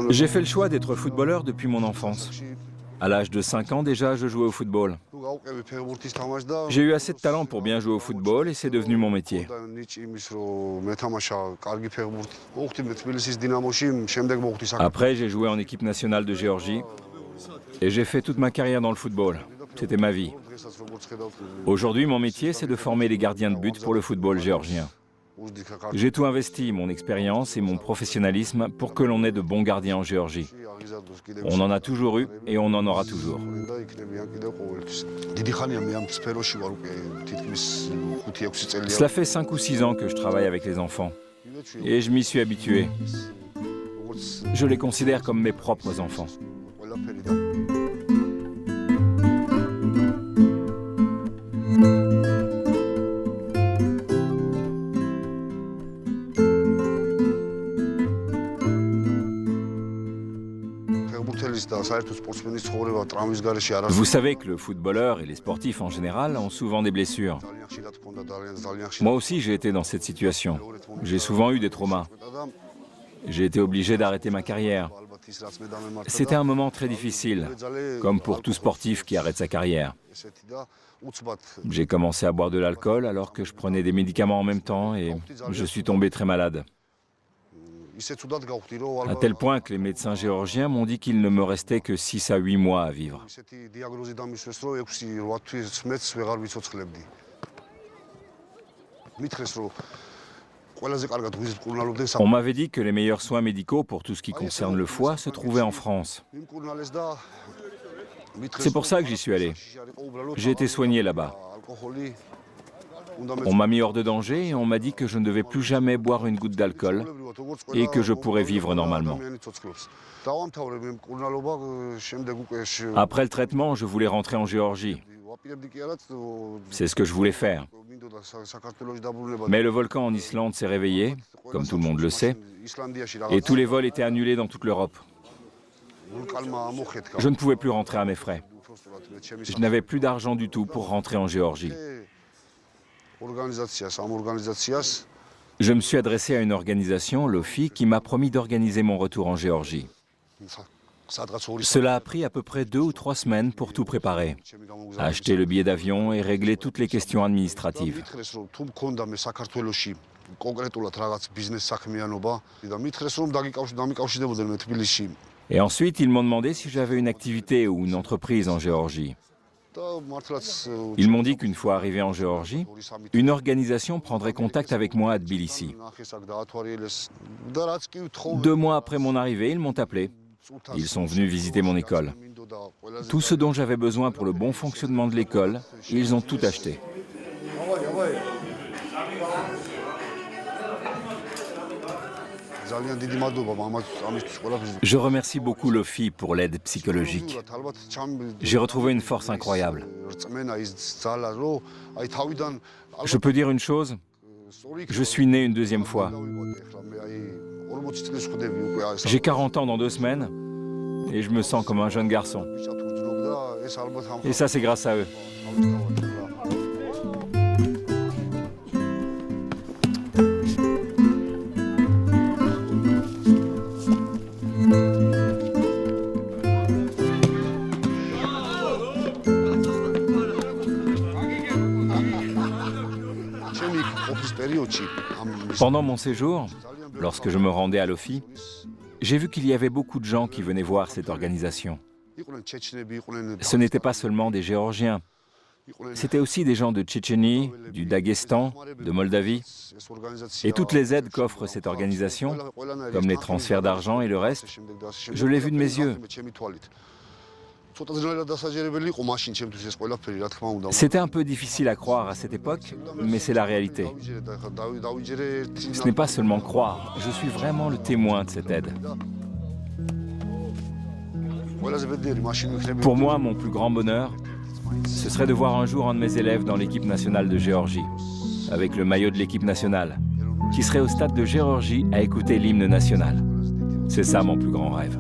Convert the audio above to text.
J'ai fait le choix d'être footballeur depuis mon enfance. À l'âge de 5 ans déjà, je jouais au football. J'ai eu assez de talent pour bien jouer au football et c'est devenu mon métier. Après, j'ai joué en équipe nationale de Géorgie et j'ai fait toute ma carrière dans le football. C'était ma vie. Aujourd'hui, mon métier, c'est de former les gardiens de but pour le football géorgien. J'ai tout investi, mon expérience et mon professionnalisme, pour que l'on ait de bons gardiens en Géorgie. On en a toujours eu et on en aura toujours. Cela fait 5 ou 6 ans que je travaille avec les enfants et je m'y suis habitué. Je les considère comme mes propres enfants. Vous savez que le footballeur et les sportifs en général ont souvent des blessures. Moi aussi, j'ai été dans cette situation. J'ai souvent eu des traumas. J'ai été obligé d'arrêter ma carrière. C'était un moment très difficile, comme pour tout sportif qui arrête sa carrière. J'ai commencé à boire de l'alcool alors que je prenais des médicaments en même temps et je suis tombé très malade. À tel point que les médecins géorgiens m'ont dit qu'il ne me restait que 6 à 8 mois à vivre. On m'avait dit que les meilleurs soins médicaux pour tout ce qui concerne le foie se trouvaient en France. C'est pour ça que j'y suis allé. J'ai été soigné là-bas. On m'a mis hors de danger et on m'a dit que je ne devais plus jamais boire une goutte d'alcool et que je pourrais vivre normalement. Après le traitement, je voulais rentrer en Géorgie. C'est ce que je voulais faire. Mais le volcan en Islande s'est réveillé, comme tout le monde le sait, et tous les vols étaient annulés dans toute l'Europe. Je ne pouvais plus rentrer à mes frais. Je n'avais plus d'argent du tout pour rentrer en Géorgie. Je me suis adressé à une organisation, l'OFI, qui m'a promis d'organiser mon retour en Géorgie. Cela a pris à peu près 2 ou 3 semaines pour tout préparer, acheter le billet d'avion et régler toutes les questions administratives. Et ensuite, ils m'ont demandé si j'avais une activité ou une entreprise en Géorgie. Ils m'ont dit qu'une fois arrivé en Géorgie, une organisation prendrait contact avec moi à Tbilissi. 2 mois après mon arrivée, ils m'ont appelé. Ils sont venus visiter mon école. Tout ce dont j'avais besoin pour le bon fonctionnement de l'école, ils ont tout acheté. Je remercie beaucoup l'OFI pour l'aide psychologique. J'ai retrouvé une force incroyable. Je peux dire une chose, je suis né une 2e fois. J'ai 40 ans dans 2 semaines et je me sens comme un jeune garçon. Et ça, c'est grâce à eux. Pendant mon séjour, lorsque je me rendais à l'OFI, j'ai vu qu'il y avait beaucoup de gens qui venaient voir cette organisation. Ce n'étaient pas seulement des Géorgiens, c'était aussi des gens de Tchétchénie, du Daghestan, de Moldavie. Et toutes les aides qu'offre cette organisation, comme les transferts d'argent et le reste, je l'ai vu de mes yeux. C'était un peu difficile à croire à cette époque, mais c'est la réalité. Ce n'est pas seulement croire, je suis vraiment le témoin de cette aide. Pour moi, mon plus grand bonheur, ce serait de voir un jour un de mes élèves dans l'équipe nationale de Géorgie, avec le maillot de l'équipe nationale, qui serait au stade de Géorgie à écouter l'hymne national. C'est ça mon plus grand rêve.